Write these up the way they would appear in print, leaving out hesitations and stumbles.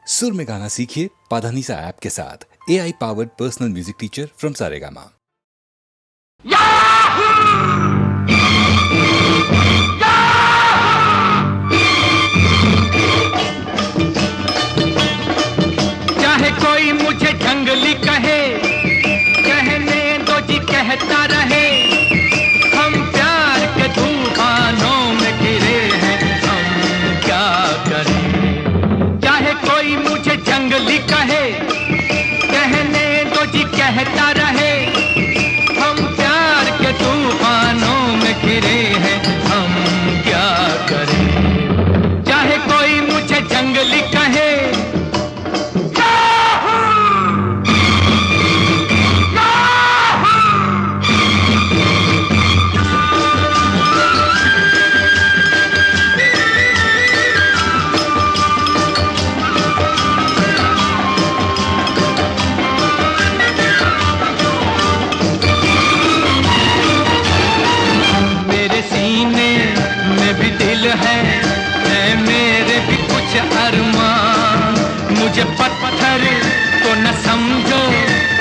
सुर में गाना सीखिए पाधानीसा ऐप के साथ। AI powered personal music teacher from Saregama. चाहे कोई मुझे जंगली कहे, कहने दो जी कहता रहे, हम प्यार के तूफानों में गिरे हैं, हम क्या करें। चाहे कोई मुझे जंगली कहे, कहने दो जी कहता रहे, हम प्यार के तूफानों में गिरे हैं, हम क्या करें। चाहे कोई मुझे जंगली कहे, है मेरे भी कुछ अरमान। मुझे पत्थर तो न समझो,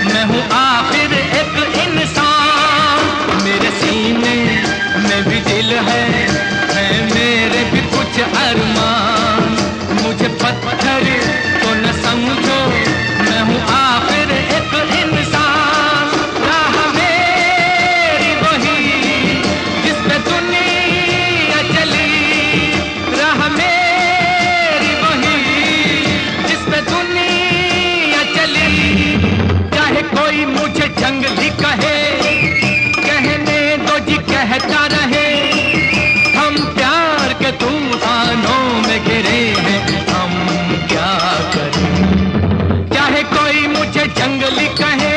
मैं हूँ आखिर एक इंसान। मेरे सीने में भी दिल है मेरे भी कुछ अरमान। मुझे पत्थर तो न समझो, मैं हूँ आखिर एक इंसान। राह मेरी वही जिस पे दुनिया चली, राह मेरी वही जिस पे दुनिया चली। चाहे कोई मुझे जंगली कहे, कहने दो जी कहता रहे, हम प्यार के तूफानों में गिरे हैं, हम क्या करें। चाहे कोई मुझे जंगली कहे,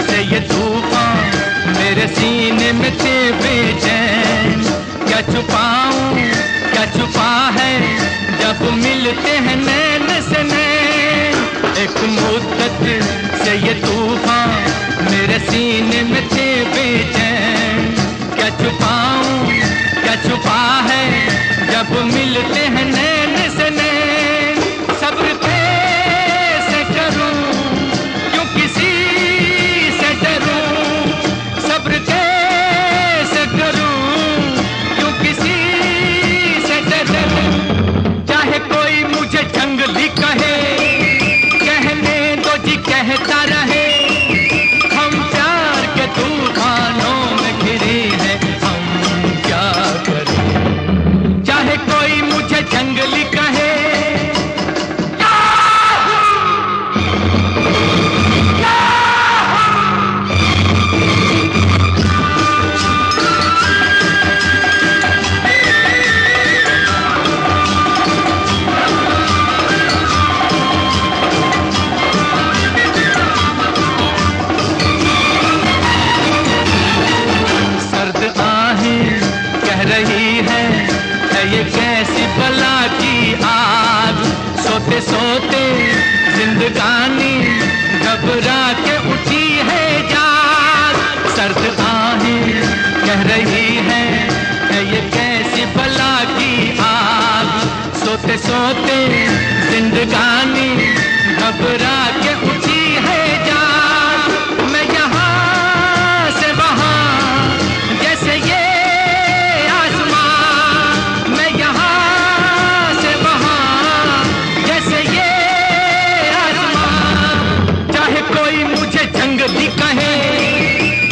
से ये तूफान मेरे सीने में थे बेचैन। क्या छुपाऊं क्या छुपा है जब मिलते हैं नैन से नैन। एक मुद्दत से ये तूफान मेरे सीने में थे बेचैन। क्या छुपाऊं क्या छुपा है जब मिलते हैं नैन से नैन। सब्र कैसे करूं क्यों किसी से डरूं, सब्र कैसे करूं क्यों किसी से डरूं। चाहे कोई मुझे जंगली कहे, कहने दो जी कहता रहे, हम प्यार के तूफानों में घिरे हैं, हम क्या करें। चाहे कोई मुझे जंगली कहे, ये कैसी बला की आग। सोते सोते जिंदगानी घबरा के उठी है जाग। सर्द आहें कह रही है ये कैसी बला की आग। सोते सोते जिंदगानी घबरा के उठी है जाग। मैं यहाँ से वहाँ जैसे ये जंगली कहे,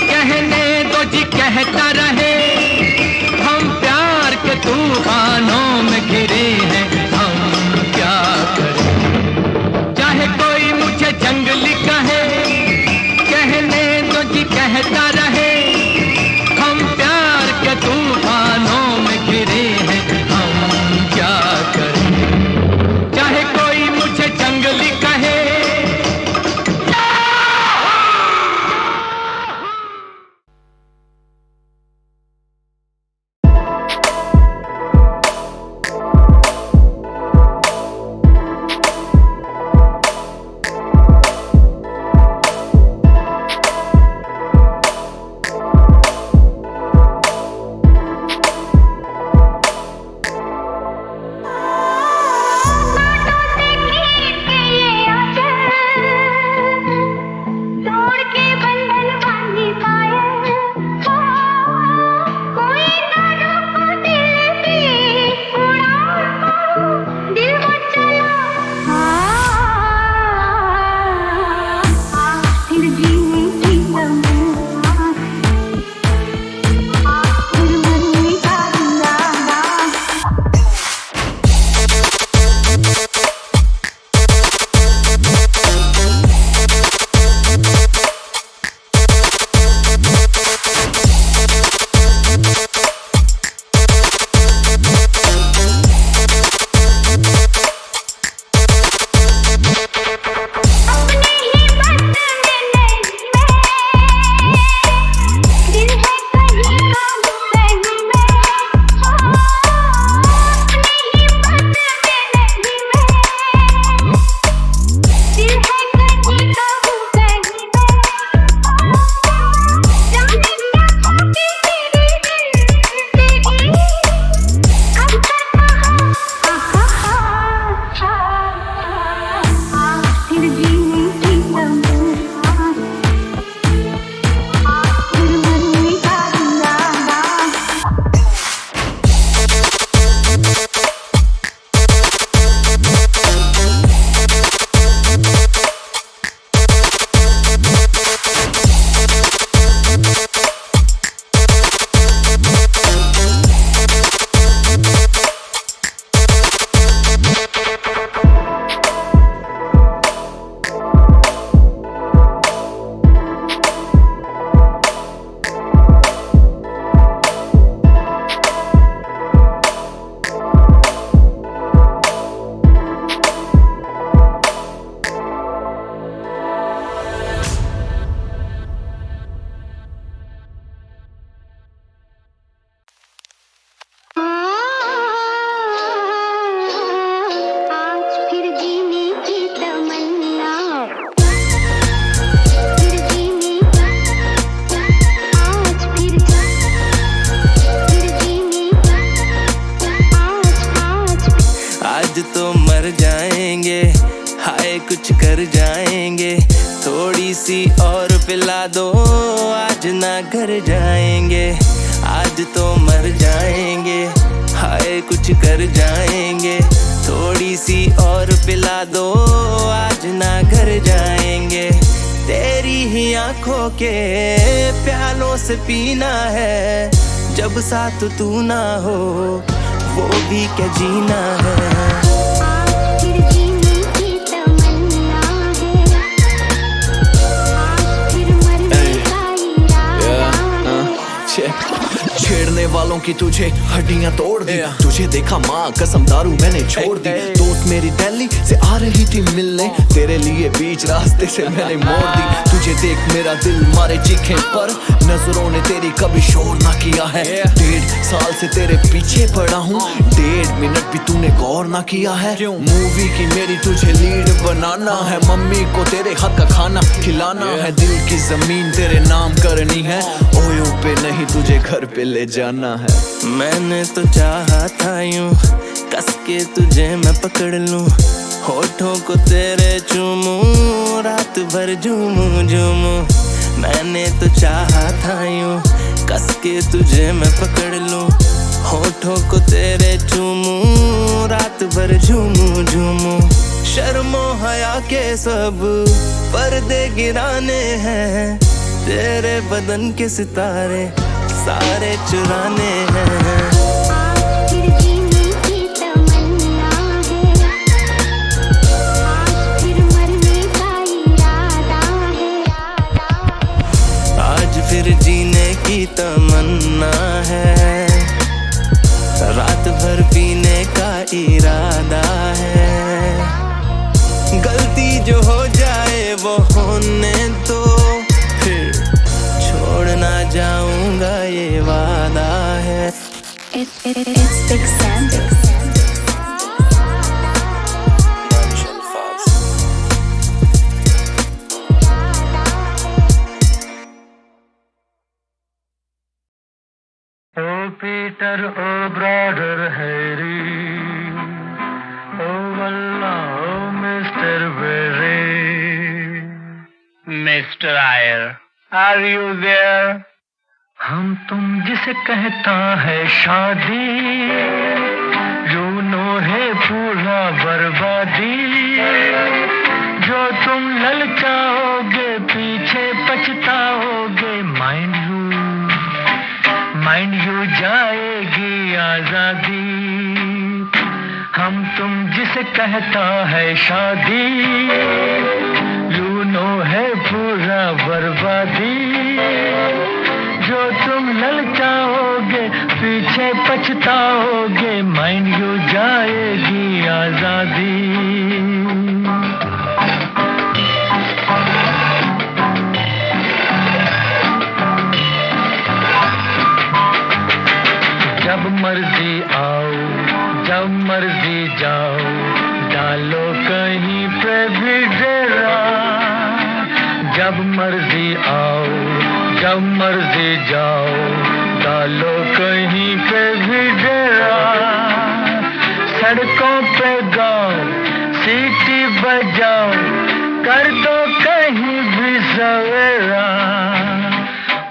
कहने दो जी कहता रहे, हम प्यार के तूफानों में घिरे हैं, हम क्या करें। चाहे कोई मुझे जंगली घर जाएंगे, आज तो मर जाएंगे, हाय कुछ कर जाएंगे, थोड़ी सी और पिला दो, आज ना घर जाएंगे। तेरी ही आंखों के प्यालों से पीना है, जब साथ तू ना हो वो भी क्या जीना है। छेड़ने वालों की तुझे हड्डियां तोड़ दी, तुझे देखा माँ कसम दारू मैंने छोड़ दी। दोस्त मेरी दिल्ली से आ रही थी मिलने, तेरे लिए बीच रास्ते से मैंने मोड़ दी। तुझे देख मेरा दिल मारे चीखे पर, नजरों ने तेरी कभी शोर ना किया है। 1.5 साल से तेरे पीछे पड़ा हूँ, 1.5 मिनट भी तूने गौर ना किया है। मूवी की मेरी तुझे लीड बनाना है, मम्मी को तेरे हाथ का खाना खिलाना है, दिल की जमीन तेरे नाम करनी है, ओयो पे नहीं तुझे घर पे ले जाना है। मैंने तो चाहा था यूं कस के तुझे मैं पकड़ लूं, होठों को तेरे चूमूं, रात भर झूमूं झूमूं। मैंने तो चाहा था यूं कस के तुझे मैं पकड़ लूं, होठों को तेरे चूमूं, रात भर झूमूं झूमूं। शर्मो हया के सब पर्दे गिराने हैं, तेरे बदन के सितारे सारे चुराने हैं। आज फिर जीने की तमन्ना है, रात भर पीने का इरादा है। गलती जो हो जाए वो होने दो, फिर छोड़ ना जाऊंगा ये वादा है। It's Big Sam. Oh Peter, oh brother Harry, oh Wallah, oh Mr. Berry, Mr. Ayer, are you there? हम तुम जिसे कहता है शादी, यूनो है पूरा बर्बादी, जो तुम ललचाओगे पीछे पछताओगे, माइंड यू जाएगी आजादी। हम तुम जिसे कहता है शादी, यूनो है पूरा बर्बादी, जो तुम ललचाओगे पीछे पछताओगे, माइंड यू जाएगी आजादी। जब मर्जी आओ जब मर्जी जाओ, डालो कहीं पे भी डेरा। जब मर्जी आओ जब मर्जी जाओ, डालो कहीं पे भी डेरा। सड़कों पे गाओ सीटी बजाओ, कर दो कहीं भी सवेरा।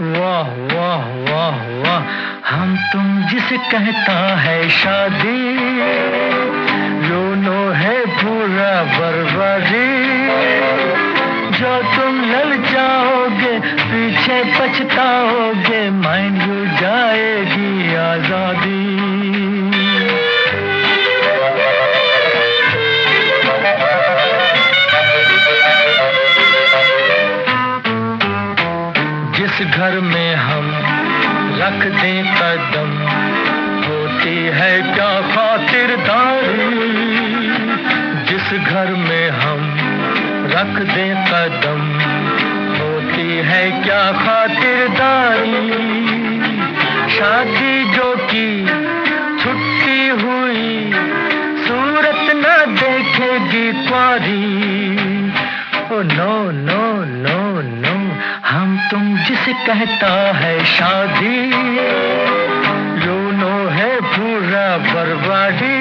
वाह वाह वाह वाह, हम तुम जिसे कहता है शादी, यूनो है पूरा बर्बादी, जो तुम ललचाओगे पीछे पछताओगे, माइंड यू जाएगी आजादी। जिस घर में हम रख दें कदम, होती है क्या खातिरदारी। जिस घर में हम रख दें कदम, होती है क्या खातिरदारी। शादी जो की छुट्टी हुई, सूरत न देखेगी कुंवारी। Oh no no no no, हम तुम जिसे कहता है शादी, यूनो है पूरा बर्बादी,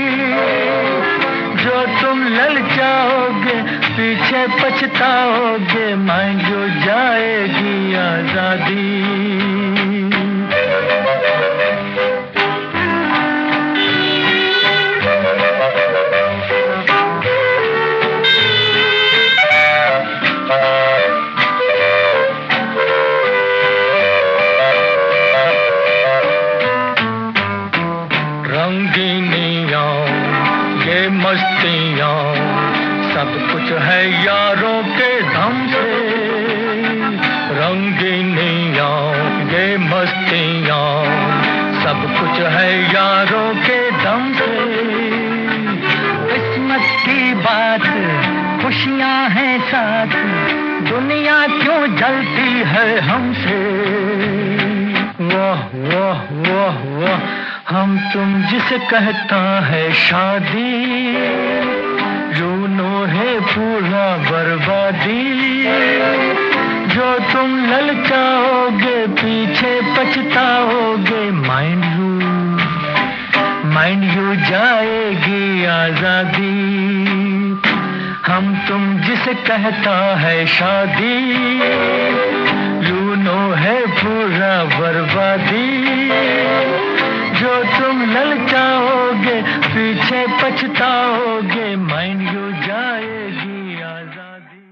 जो तुम ललचाओगे पीछे पछताओगे, माइंड जो जाएगी आजादी। मस्तियाँ सब कुछ है यारों के दम से, रंगीनियाँ ये मस्तियाँ सब कुछ है यारों के दम से। किस्मत की बात खुशियाँ हैं साथ, दुनिया क्यों जलती है हमसे। वाह वाह वाह वाह, हम तुम जिसे कहता है शादी, यूनो है पूरा बर्बादी। जो तुम ललचाओगे पीछे पछताओगे, माइंड यू जाएगी आजादी। हम तुम जिसे कहता है शादी, यूनो है पूरा बर्बादी। जो तुम ललचाओगे पीछे पछताओगे, माइंड यू जाएगी आजादी।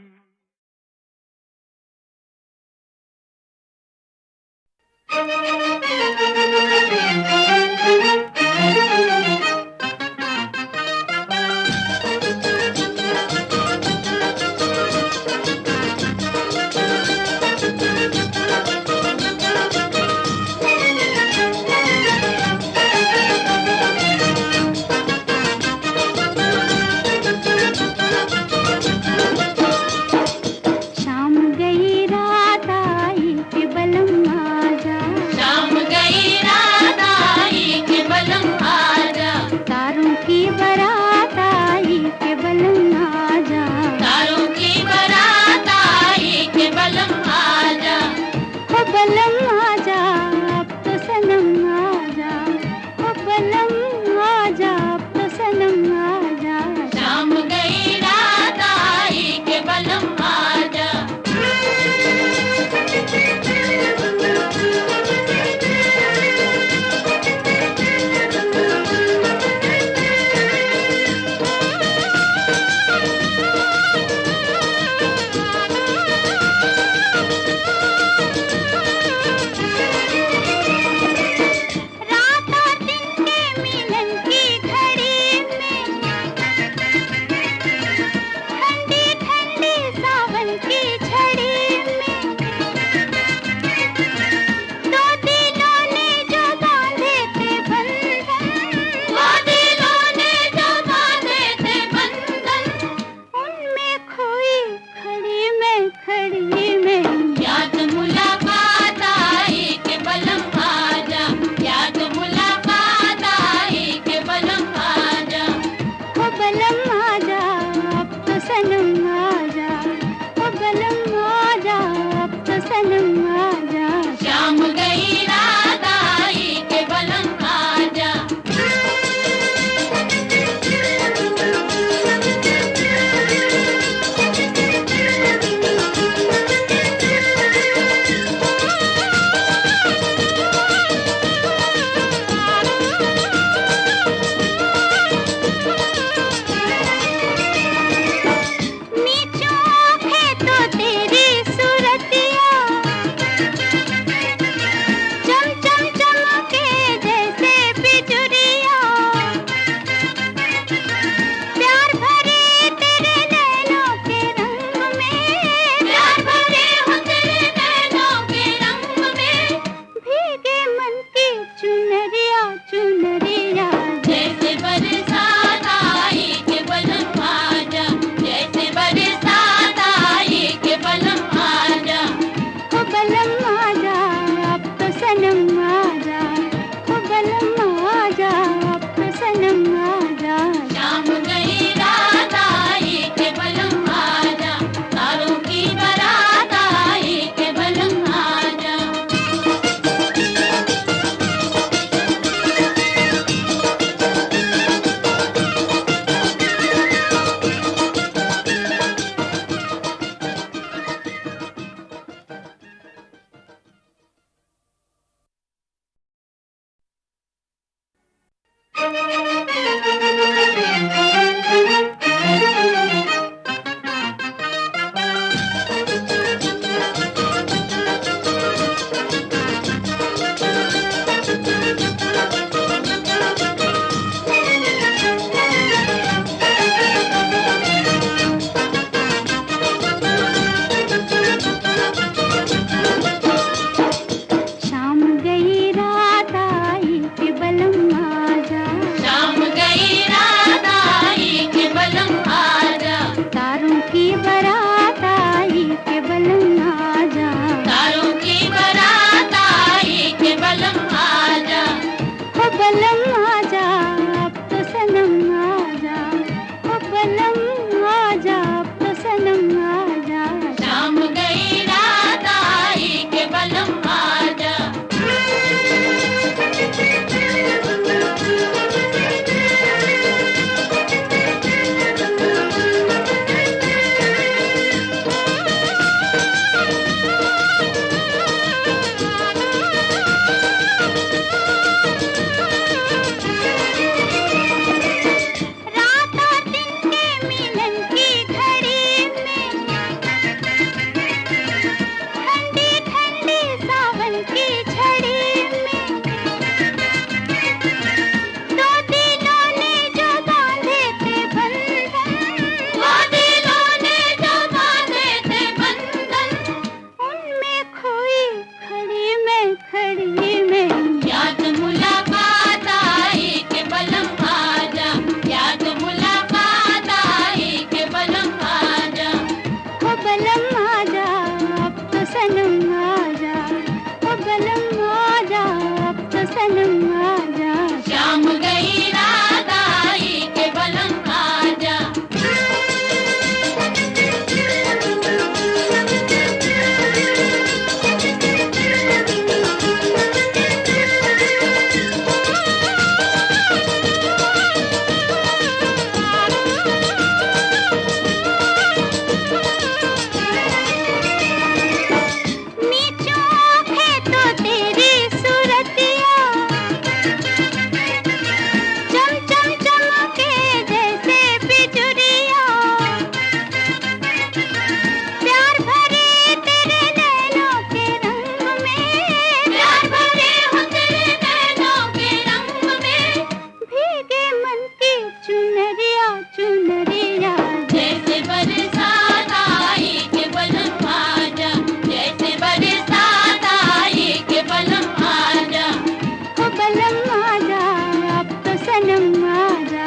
सनम आजा,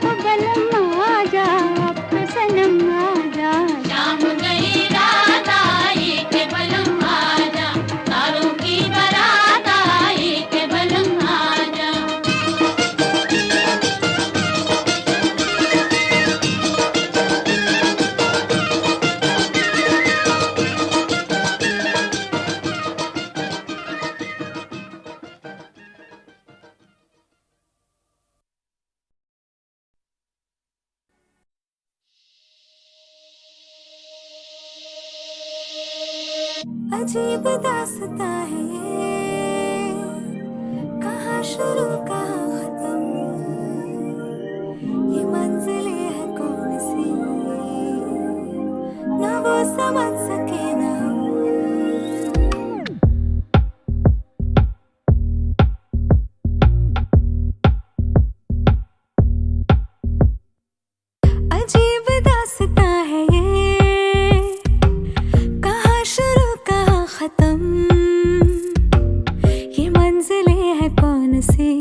ओ बलम आजा, अब तो सनम आजा। शाम गई रात आई के बलम आजा, तारों की बारात आई के बलम आजा। अजीब दास्ता है ये, कहाँ शुरू कहाँ खत्म, ये मंजिलें है कौन सी, ना वो समझ सके ना हम। अजीब दास्ता है ये, कहाँ शुरू कहाँ खत्म, ये मंजिलें है कौन सी,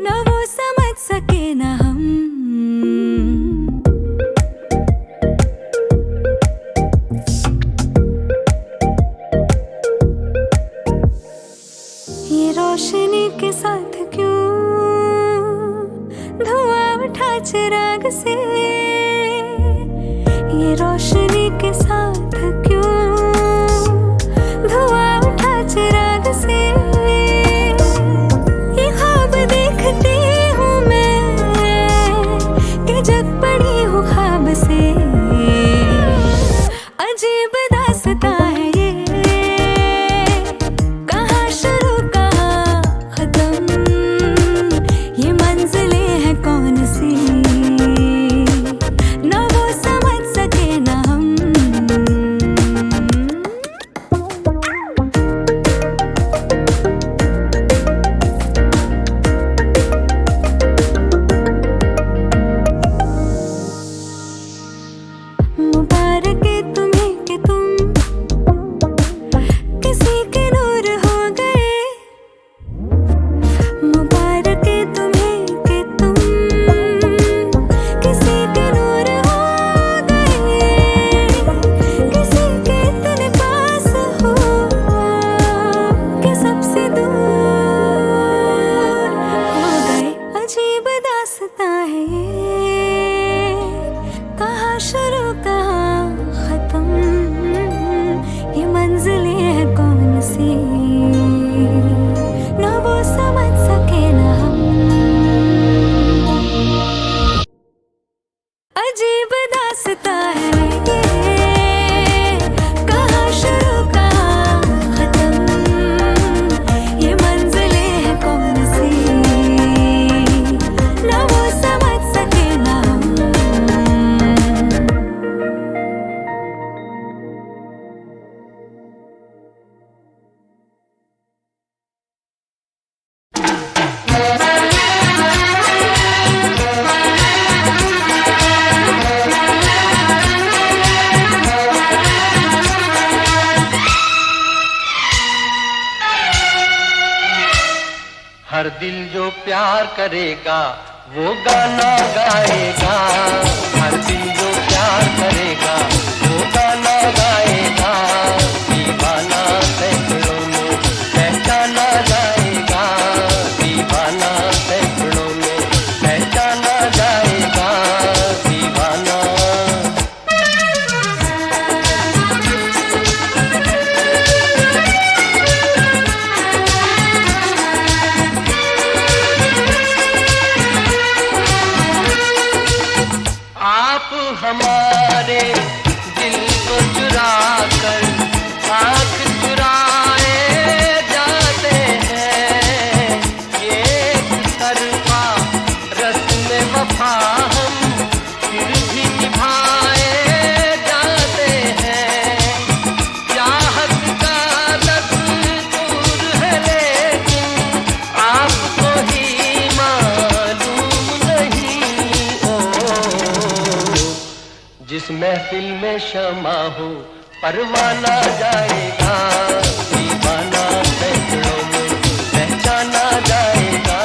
ना वो समझ सके ना हम। ये रोशनी के साथ क्यों धुआं उठा चिराग से, ये रोशनी के साथ क्यों धुआं उठा चिराग से, ये ख्वाब देखती हूँ मैं कि जग पड़ी हूँ ख्वाब से। अजीब दास्ता है ये, कहाँ शुरू कहाँ खत्म, ये मंजिलें हैं कौन सी, ना वो समझ सके ना हम। मुबारक है तुम्हें कि तुम किसी के नूर हो गए, मुबारक है तुम्हें कि तुम किसी के नूर हो गए, किसी के इतने पास हो कि सबसे दूर हो गए। अजीब दास्ता है ये, कहाँ शुरू कहाँ खत्म, ये मंजिलें हैं कौन सी, ना वो समझ सके ना हम। अजीब दास्ता है ये, कहाँ शुरू कहाँ खत्म, ये मंजिलें हैं कौन सी, ना वो समझ सके ना हम। हर दिल जो प्यार करेगा वो गाना गाएगा, हर दिल जो प्यार करेगा वो गाना गाएगा, दीवाना सैकड़ों में पहचाना जाएगा, दीवाना सैकड़ों में पहचाना जाएगा, दीवाना। आप हमारे दिल को चुरा कर आँख चुराए जाते हैं, ये एक तरफा रस्म वफा हम फिर भी निभाए जाते हैं, चाहत का दस्तूर है लेकिन आपको ही मालूम नहीं। जिस महफिल में शमा हो परवाना जाएगा, दीवाना सैकड़ों में पहचाना जाएगा,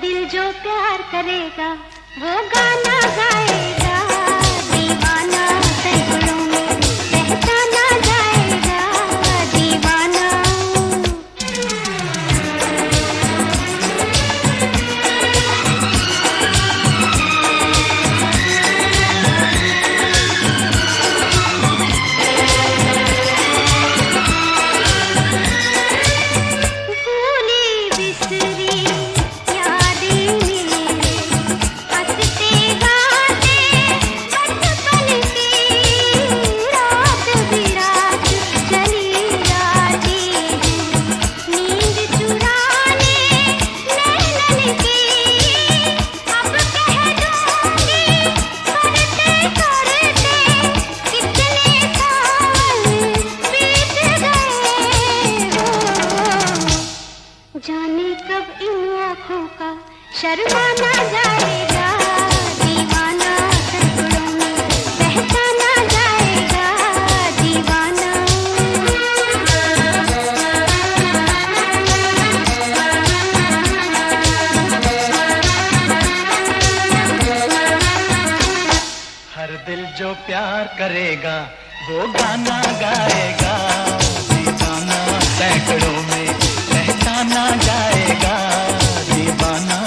दिल जो प्यार करेगा वो गाना गाएगा, दीवाना सैकड़ों में पहचाना जाएगा, दीवाना। जाने कब इन आँखों का शर्माना जाएगा, दीवाना सैकड़ों में पहचाना जाएगा, दीवाना। हर दिल जो प्यार करेगा वो गाना गाएगा, दीवाना सैकड़ों में पहचाना जाएगा, दीवाना।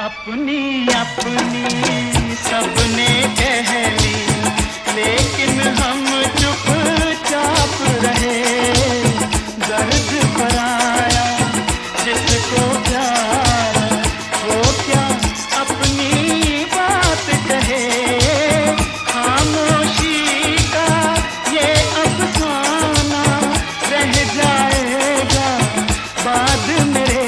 अपनी अपनी सबने कह ली, लेकिन हम चुपचाप रहे। दर्द भराया जिसको प्यार, वो क्या अपनी बात कहे। खामोशी का ये अफसाना रह जाएगा बाद मेरे।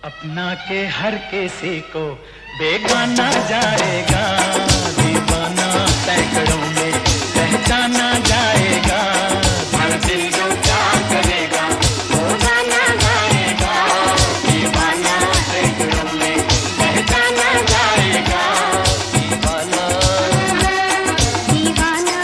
अपना के हर किसी को बेगाना जाएगा, दीवाना सैकड़ों में पहचाना जाएगा। हर दिल जो प्यार करेगा वो गाना गाएगा, दीवाना सैकड़ों में पहचाना जाएगा, दीवाना। दीवाना।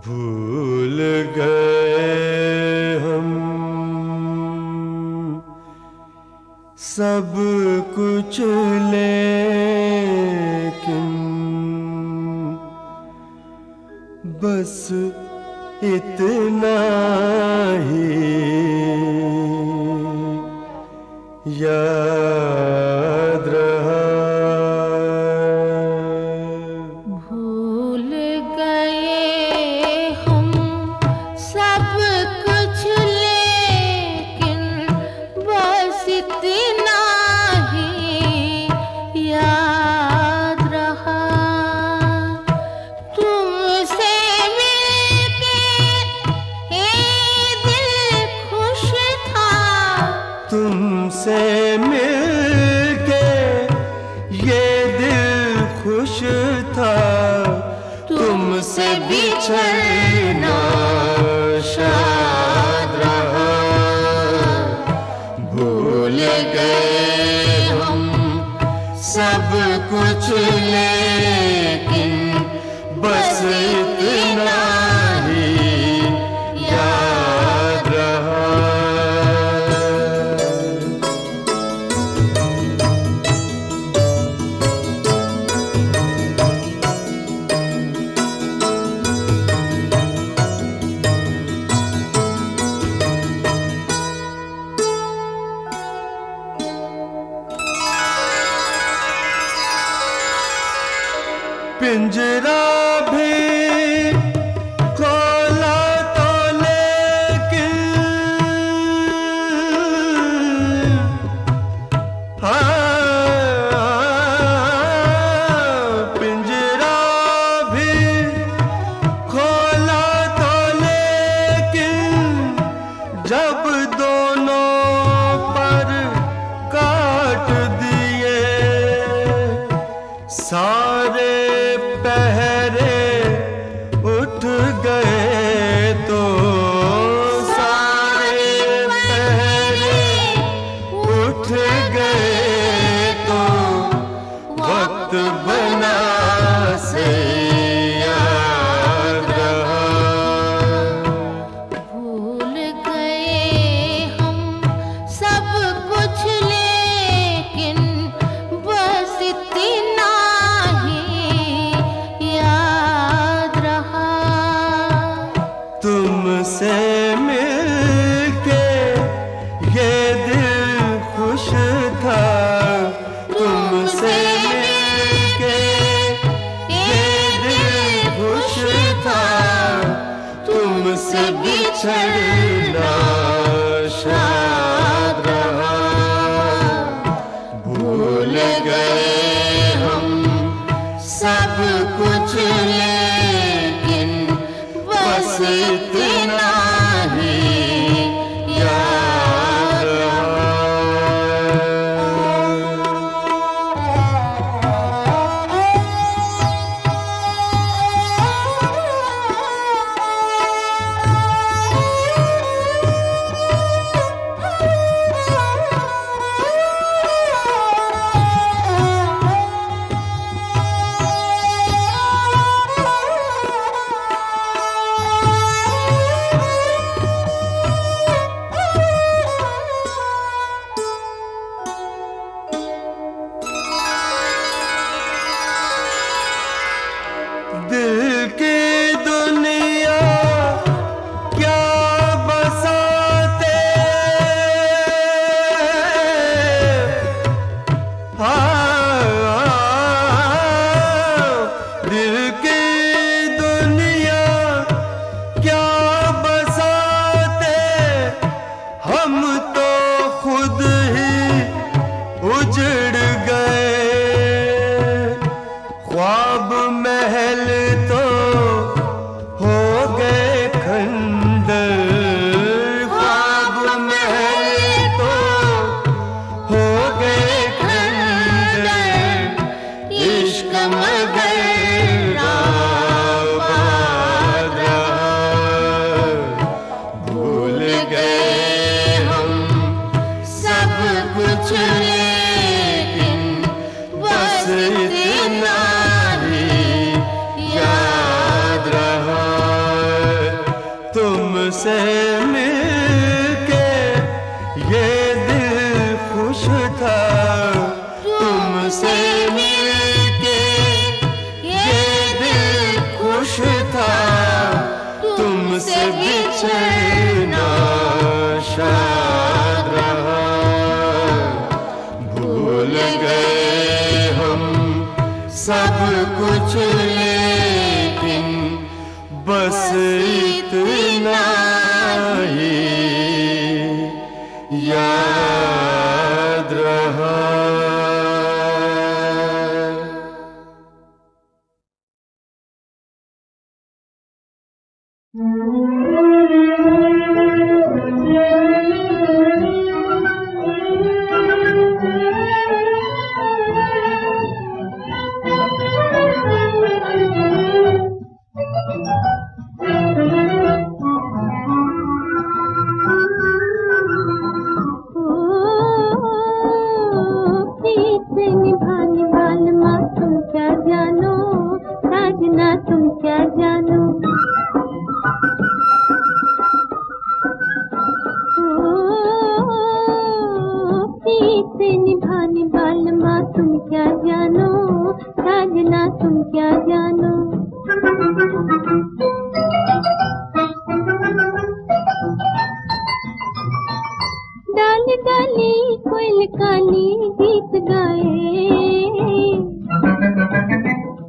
भूल गए हम सब कुछ, लेकिन बस इतना ही याद रहा। भूल गए हम सब कुछ, लेकिन बस इतना ही याद रहा। तुमसे मिलके ये दिल खुश था, तुमसे मिलके ये दिल खुश था, तुमसे बिछड़ना शाद रहा। भूल गए हम सब कुछ, लेकिन बिछड़ना शाद रहा। भूल गए हम सब कुछ लेकिन बस इतना ही याद रहा। दिल की दुनिया क्या बसाते, दिल की दुनिया क्या बसाते, हम तो खुद ही उजड़ गए। ख्वाब महल तो हो गए खंडर, ख्वाब महल तो हो गए खंडर। इश्क मगर आबाद रहा। भूल गए हम सब कुछ लेकिन बस इतना ही याद रहा। तुमसे मिलके ये दिल खुश था, तुमसे मिलके ये दिल खुश था। तुमसे बिछड़ना शाद रहा। भूल गए हम सब कुछ लेकिन बस इतना ही याद रहा। प्रीत से निभाने वालमा तुम क्या जानो, साजना तुम क्या जानो। प्रीत से निभाने वालमा तुम क्या जानो, साजना तुम क्या जानो। डाली डाली कोयल काली गीत गाए,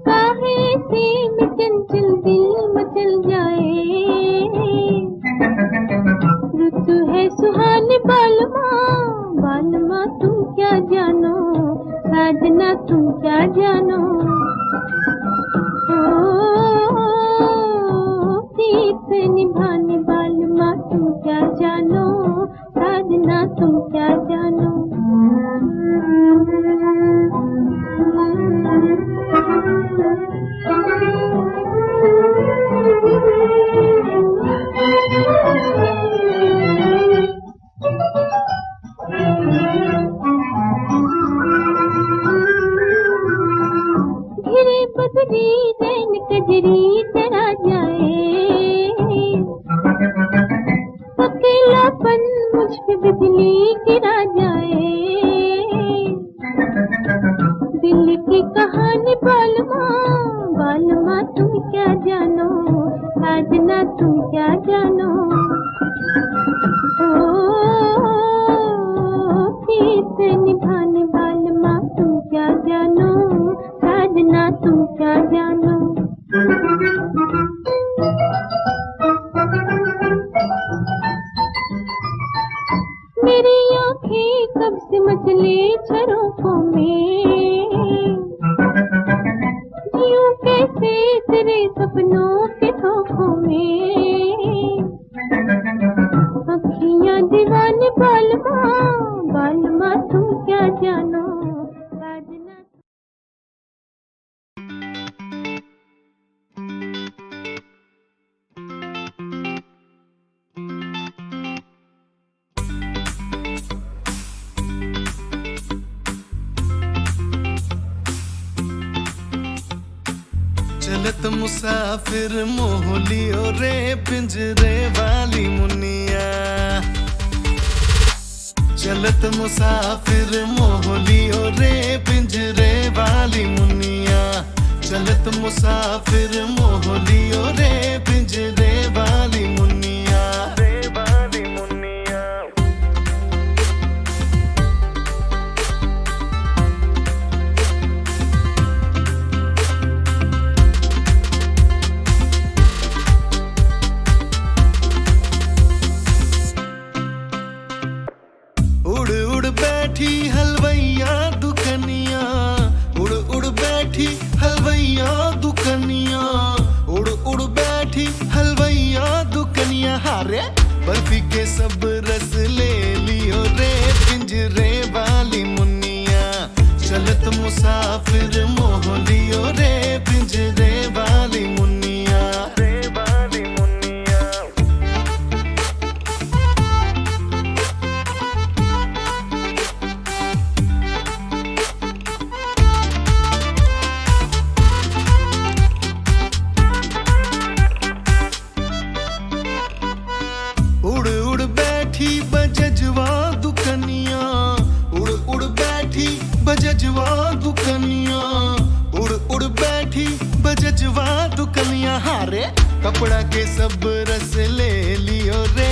काहे से में चंचल दिल मचल जाए। ऋतु है सुहानी बालमा, बालमा तुम क्या जानो, साजना तुम क्या जानो। प्रीत से निभाने बालमा तुम क्या जानो, साजना तुम क्या जानो। घिरे बदरी रैन कजरी चढ़ा जाए, अकेलापन मुझ पे बिजली गिरा जाए। दिल की कहानी बालमा, बालमा तुम क्या जानो, साजना तुम क्या जानो। प्रीत से निभाने बालमा तुम क्या जानो, साजना तुम क्या जानो। सपनों के धोखों में। अखियां दीवानी बालमा बालमा तुम क्या जानो साजना। चलत मुसाफिर मोहलियो रे पिंजरे वाली मुनिया। चलत मुसाफिर मोहलियो रे पिंजरे वाली मुनिया। चलत मुसाफिर मोहलियो रे पिंजरे वाली मुनिया। वाली मुनिया उड़ उड़ बैठी हलवैया दुकनिया। उड़ उड़ बैठी हलवैया दुकनिया। उड़ उड़ बैठी हलवैया दुकनिया। हारे बर्फी के सब रस ले लियो रे पिंजरे वाली मुनिया। चलत मुसाफिर मोह लियो रे पिंजरे वाली मुनिया। वाली मुनिया उड़ उड़ बैठी बजजवा दुकनिया। उड़ उड़ बैठी बजजवा दुकनिया। उड़ उड़ बैठी बजजवा दुकनिया। हारे कपड़ा के सब रस ले लियो रे